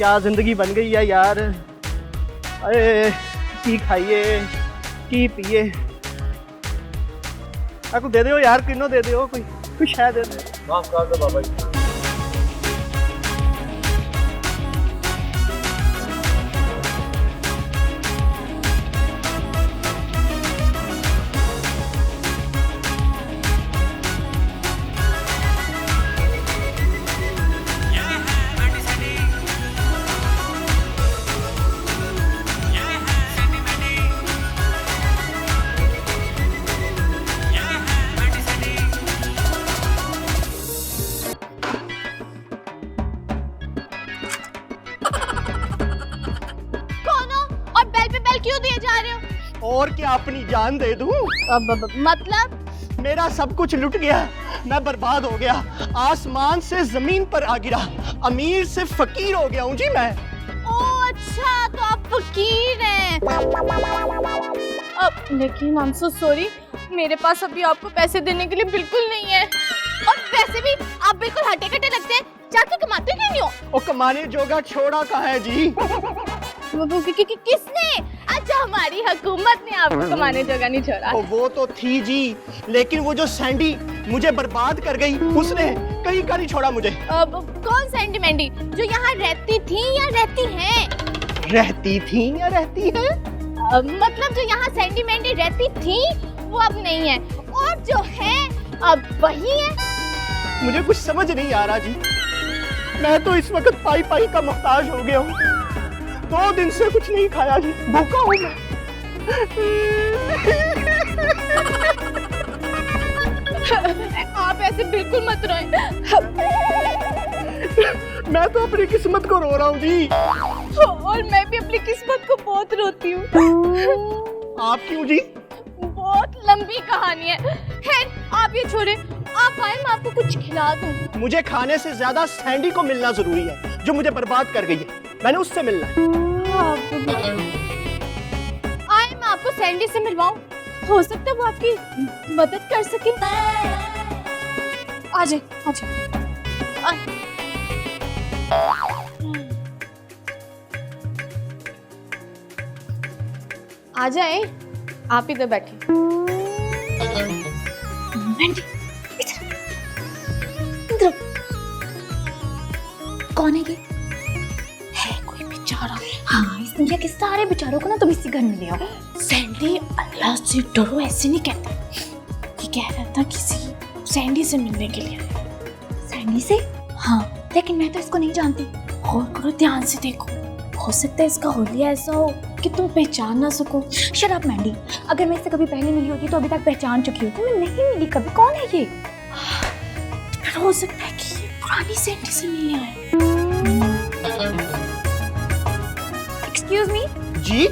क्या जिंदगी बन गई है यार। अरे की खाइए की पिए, आपको दे दो यार, किनो दे दो, कोई शायद दे दो। माफ कर दो बाबा जी। क्यों दिए जा रहे हो? और क्या अपनी जान दे दूं? मतलब मेरा सब कुछ लुट गया, मैं बर्बाद हो गया, आसमान से जमीन पर आ गिरा, अमीर से फकीर हो गया हूँ जी मैं। ओह अच्छा, तो आप फकीर हैं। लेकिन आई एम सो सॉरी, मेरे पास अभी आपको पैसे देने के लिए बिल्कुल नहीं है। और वैसे भी आप बिल्कुल हटे कटे लगते हैं, जाके कमाते क्यों नहीं हो? वो कमाने जोगा छोड़ा कहाँ है जी? किसने? अच्छा, हमारी हुकूमत ने आपको कमाने जोगा नहीं छोड़ा। वो तो थी जी, लेकिन वो जो सैंडी मुझे बर्बाद कर गई, उसने कहीं का नहीं छोड़ा मुझे। कौन सैंडी मैंडी? जो यहाँ रहती थी या रहती हैं? रहती थी या रहती है? मतलब जो यहाँ सैंडी मैंडी रहती थी वो अब नहीं है, और जो है अब वही है। मुझे कुछ समझ नहीं आ रहा जी, मैं तो इस वक्त पाई पाई का मोहताज हो गया हूँ। 2 दिन से कुछ नहीं खाया जी, भूखा हूँ मैं। आप ऐसे बिल्कुल मत रोएं। मैं तो अपनी किस्मत को रो रहा हूँ जी। और मैं भी अपनी किस्मत को बहुत रोती हूँ। आप क्यों जी? बहुत लंबी कहानी है। खैर आप ये छोड़े, आप आए, मैं आपको कुछ खिला दूँ। मुझे खाने से ज्यादा सैंडी को मिलना जरूरी है, जो मुझे बर्बाद कर गई है। मैंने उससे मिलना है। आए, मैं आपको सैंडी से मिलवाऊं, हो सकता है वो आपकी मदद कर सके। आ जाए, आ जाए। आ जाए, आप इधर बैठे। कौन है ये? है कोई बेचारा? हाँ, इस दुनिया के सारे बेचारों को ना तुम इसी घर में ले आओ। सैंडी, अल्लाह से डरो, ऐसे नहीं कहते। ये कह रहा था किसी सैंडी से मिलने के लिए। सैंडी से? हाँ, लेकिन मैं तो इसको नहीं जानती। और करो, ध्यान से देखो, हो सकता है इसका होलिया ऐसा हो कि तुम पहचान ना सको। शट अप मैंडी, अगर मैं इससे कभी पहले मिली होती तो अभी तक पहचान चुकी होती। मैं नहीं मिली कभी। कौन है ये? हो सकता है कि ये पुरानी सैंडी से मिलने आए। एक्सक्यूज मी जी,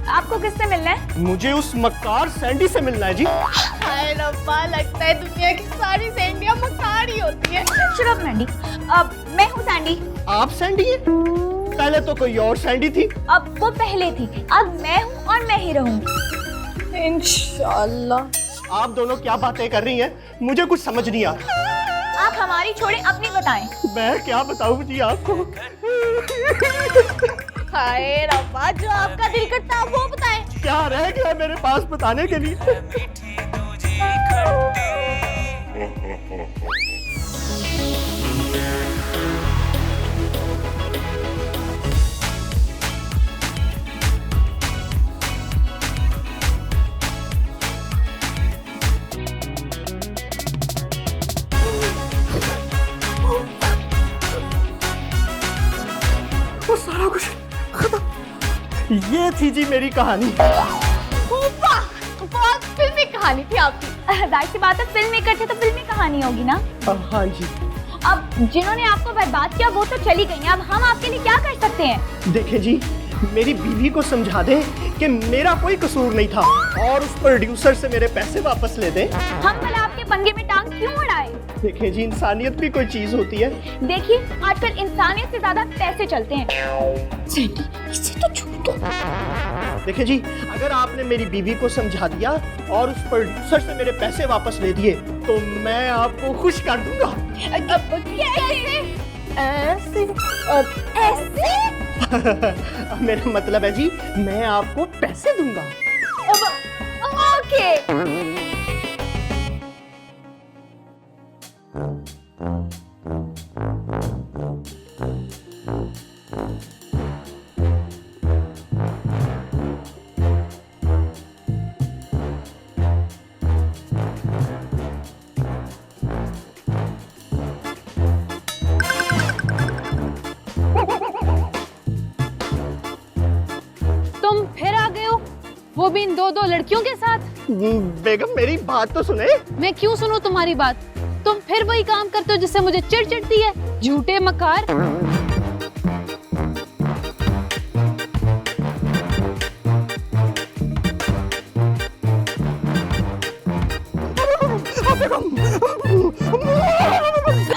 आपको किससे मिलना है? मुझे उस मक्कार सैंडी से मिलना है जी। हाय रब्बा, लगता है दुनिया की सारी सैंडियां मक्कार ही होती है। शट अप मैंडी, मैं हूँ सैंडी। आप सैंडी है? पहले तो कोई और सैंडी थी। अब वो पहले थी, अब मैं हूँ और मैं ही रहूँगी इंशाल्लाह। आप दोनों क्या बातें कर रही हैं? मुझे कुछ समझ नहीं आ रहा। आप हमारी छोड़े, अपनी बताएं। मैं क्या बताऊं जी आपको? हाय रब्बा, जो आपका दिल करता है वो बताएं। क्या रह गया मेरे पास बताने के लिए? वो सारा कुछ खत्म। ये थी जी मेरी कहानी। बहुत फिल्मी कहानी थी आपकी। जाहिर सी बात है, फिल्म मेकर थे तो फिल्मी कहानी होगी ना। हाँ जी। अब जिन्होंने आपको बर्बाद किया वो तो चली गई हैं, अब हम आपके लिए क्या कर सकते हैं? देखें जी, मेरी बीवी को समझा दें कि मेरा कोई कसूर नहीं था, और उस प्रोड्यूसर से मेरे पैसे वापस ले दें। हम भला आपके पंगे में टांग क्यों अड़ाए? देखें जी, इंसानियत भी कोई चीज होती है। देखिए, आजकल इंसानियत से ज्यादा पैसे चलते हैं। सैंडी, इसे तो छोड़ दो। देखें जी, अगर आपने मेरी बीवी को समझा दिया और उस प्रोड्यूसर से मेरे पैसे वापस ले दिए तो मैं आपको खुश कर दूंगा। कैसे? ऐसे? मेरा मतलब है जी, मैं आपको पैसे दूंगा। ओके। तुम फिर आ गए हो, वो भी इन दो लड़कियों के साथ। बेगम मेरी बात तो सुने। मैं क्यों सुनूं तुम्हारी बात? तुम फिर वही काम करते हो जिससे मुझे चिढ़ चिढ़ती है, झूठे मकार।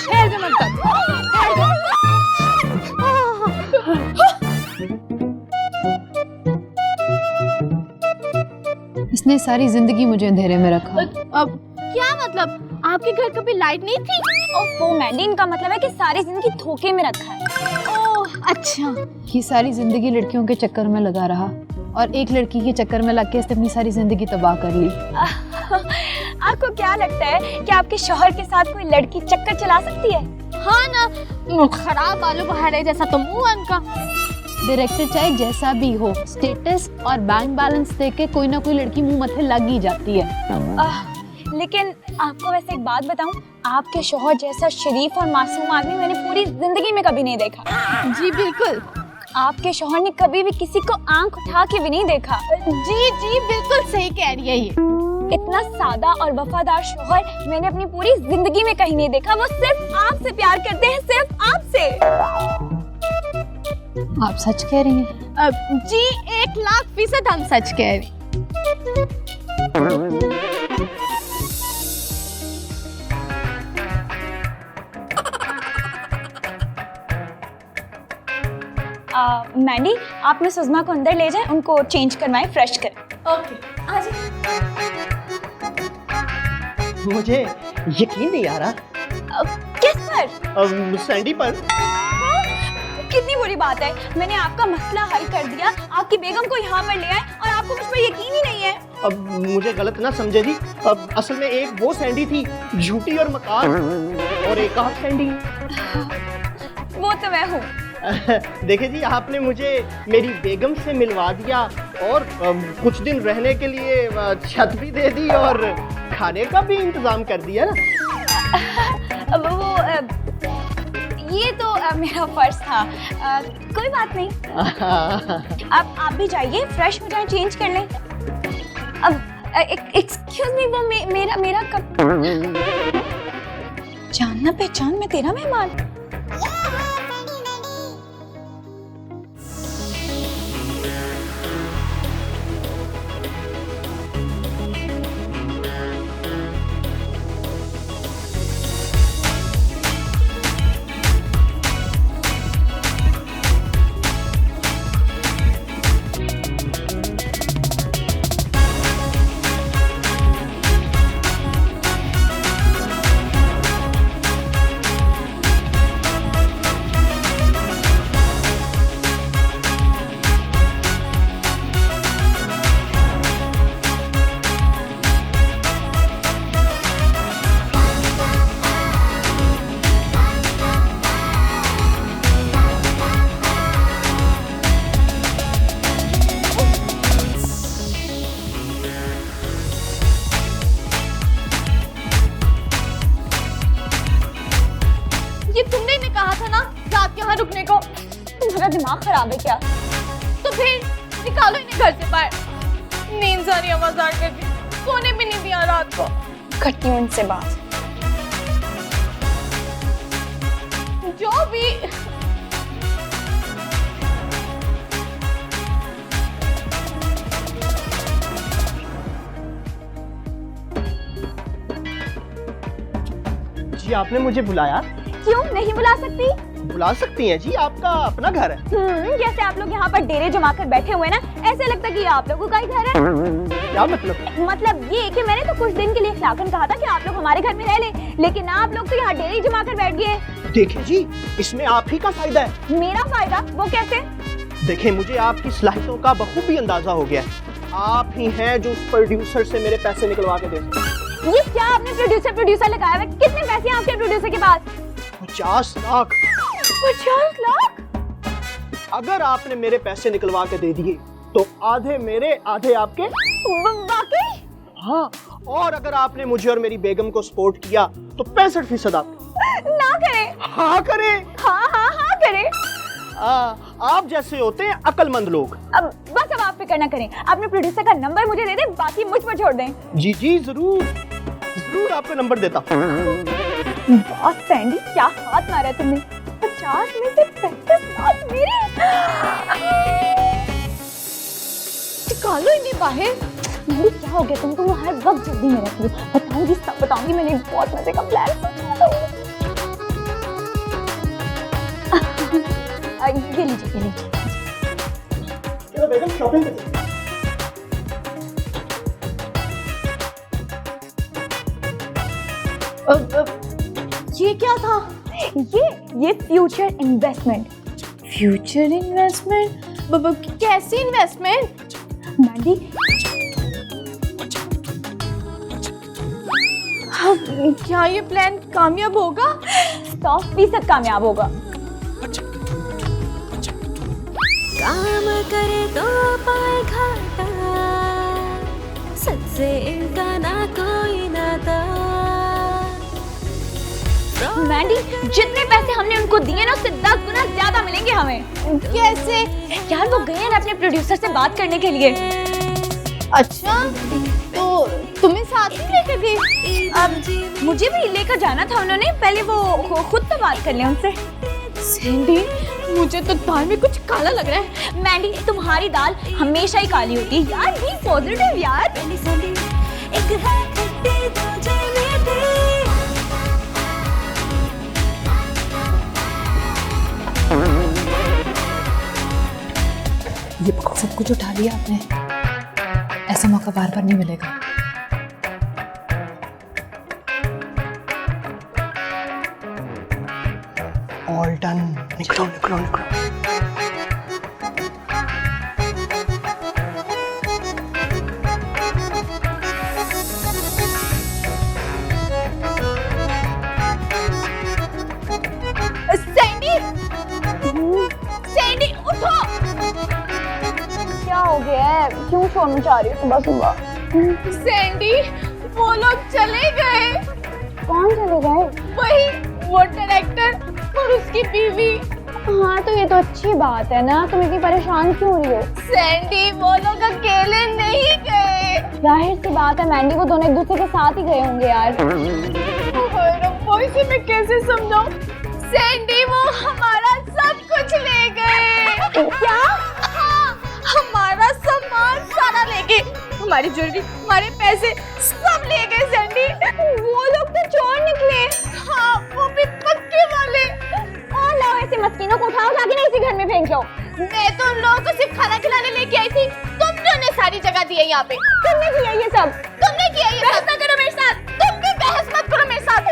ठहर जा मत कर, ठहर जा। इसने सारी जिंदगी मुझे अंधेरे में रखा। अब क्या मतलब? आपके घर कभी लाइट नहीं थी? ओह मैंडी, इनका मतलब है कि सारी जिंदगी धोखे में रखा है। ओह अच्छा। ये सारी जिंदगी लड़कियों के चक्कर में लगा रहा और एक लड़की के चक्कर में लग के इसने अपनी सारी जिंदगी तबाह कर ली। आपको क्या लगता है कि आपके शौहर के साथ कोई लड़की चक्कर चला सकती है? हाँ ना, खराब आलू बुखारे जैसा तो मुंह उनका। डायरेक्टर चाहे जैसा भी हो, स्टेटस और बैंक बैलेंस देख के कोई ना कोई लड़की मुंह मत्थे लग ही जाती है। लेकिन आपको वैसे एक बात बताऊं, आपके शौहर जैसा शरीफ और मासूम आदमी मैंने पूरी जिंदगी में कभी नहीं देखा। जी बिल्कुल। आपके शौहर ने कभी भी किसी को आंख उठा के भी नहीं देखा। जी जी बिल्कुल सही कह रही है ये। इतना सादा और वफादार शौहर मैंने अपनी पूरी जिंदगी में कहीं नहीं देखा। वो सिर्फ आपसे प्यार करते हैं, सिर्फ आपसे। आप सच कह रही हैं? जी 1,00,000% हम सच कह रहे। मैंडी, आप मिस उज़मा को अंदर ले जाएं, उनको चेंज करवाएं, फ्रेश करें। ओके आ जाइए। मुझे यकीन नहीं आ रहा। किस पर? सैंडी पर। कितनी बुरी बात है, मैंने आपका मसला हल कर दिया, आपकी बेगम को यहाँ पर ले आए और आपको मुझ पर यकीन ही नहीं है। अब मुझे गलत ना समझे जी, अब असल में एक वो सैंडी थी झूठी और मकार, और एक आप सैंडी। वो तो मैं हूँ। देखिए जी, आपने मुझे मेरी बेगम से मिलवा दिया और कुछ दिन रहने के लिए छत भी दे दी और खाने का भी इंतजाम कर दिया ना। वो ये तो मेरा फर्ज था। कोई बात नहीं। अब आप भी जाइए, फ्रेश हो जाए, चेंज कर लें। अब एक्सक्यूज मी, वो मेरा कप। जानना पहचान में तेरा मेहमान। रुकने को। तुम्हारा दिमाग खराब है क्या? तो फिर निकालो इन्हें घर से बाहर। नींद सारी आवाज़ कर दी, सोने भी नहीं दिया रात को। करती हूँ इनसे बात। जो भी जी आपने मुझे बुलाया? क्यों नहीं बुला सकती? बुला सकती हैं जी, आपका अपना घर है। जैसे आप लोग यहाँ पर डेरे जमा कर बैठे हुए ना, ऐसे लगता है कि आप लोगों का ही घर है। क्या मतलब? मतलब ये कि मैंने तो कुछ दिन के लिए इखलाकन कहा था कि आप लोग हमारे घर में रह लें, लेकिन आप लोग तो यहाँ डेरे जमा कर बैठ गए। देखिए जी, इसमें आप ही का फायदा है। मेरा फायदा? वो कैसे? देखिए, मुझे आपकी सलाहियतों का बखूबी अंदाजा हो गया है। आप ही हैं जो उस प्रोड्यूसर से मेरे पैसे निकलवा के दे सकते हैं। ये क्या आपने प्रोड्यूसर लगाया हुआ है? कितने पैसे हैं आपके प्रोड्यूसर के पास? 50 लाख। 50 लाख? अगर आपने मेरे पैसे निकलवा के दे दिए तो आधे मेरे आधे आपके। वाकई? हाँ, और अगर आपने मुझे और मेरी बेगम को सपोर्ट किया तो 65% आपके। ना करें। हाँ करें। हाँ करें। आप जैसे होते हैं अक्लमंद लोग। अब बस, अब आप फिक्र ना करें, अपने प्रोड्यूसर का नंबर मुझे दे दें, बाकी मुझ पर छोड़ दें। जी जी, जरूर आपका नंबर देता। बॉस सैंडी, क्या हाथ मारा तुमने? 50 में से 35 लाख मेरे। निकालो इन्हें बाहर। नहीं, क्या हो गया तुमको? वो हर वक्त जल्दी में रहती हो। बताऊंगी, सब बताऊंगी। मैंने एक बहुत मजे का प्लान सोचा था। ये लीजिए। चलो बेगम, शॉपिंग करते हैं। ये क्या था? ये फ्यूचर इन्वेस्टमेंट। Future investment? कैसी इन्वेस्टमेंट? मैंडी, क्या ये प्लान कामयाब होगा? 100% कामयाब होगा। काम करे तो पाए घाटा, सच से इनका ना कोई नाता। मैंडी, जितने पैसे हमने उनको दिए ना, उससे 10 गुना ज्यादा मिलेंगे हमें। कैसे? यार, वो गए हैं अपने प्रोड्यूसर से बात करने के लिए। अच्छा, तो तुम्हें साथ में लेकर गए? अब मुझे भी लेकर जाना था उन्होंने, पहले वो खुद तो बात कर ले उनसे। सैंडी, मुझे तो दाल में कुछ काला लग रहा है। मैंडी, तुम्हारी दाल हमेशा ही काली होती है यार। बी पॉजिटिव यार। एक है खट्टी, दूजे मीठी। ये सब कुछ उठा लिया आपने, ऐसा मौका बार बार नहीं मिलेगा। All done. निकलो। सैंडी, उठो। क्या हो गया है? क्यों सोना चाह रही हो सुबह सुबह? सैंडी, वो लोग चले गए। कौन चले गए? वही, वो डायरेक्टर और उसकी बीवी। हाँ, तो ये तो अच्छी बात है ना। तुम इतनी परेशान क्यों हो रही हो? सैंडी, वो लोग अकेले नहीं गए। जाहिर सी बात है मैंडी, वो दोनों एक दूसरे के साथ ही गए होंगे यार। वो इसे मैं कैसे समझाऊं? सैंडी, वो हमारा सब कुछ ले गए। क्या? हाँ, हमारा सामान सारा ले गए, हमारी ज्वेलरी, हमारे पैसे सब ले गए सैंडी। वो लोग तो चोर निकले। हाँ, वो भी पक्के वाले। और लो, ऐसे मस्किनों को उठाओ, जाके ना इसी घर में फेंक लो। मैं तो उन लोगों को सिर्फ खाना खिलाने लेके आई थी, तुमने सारी जगह दी है यहाँ पे। तुमने किया ये सब? तुमने किया ये सब। बहस ना करो मेरे साथ, तुम भी बहस मत करो मेरे साथ।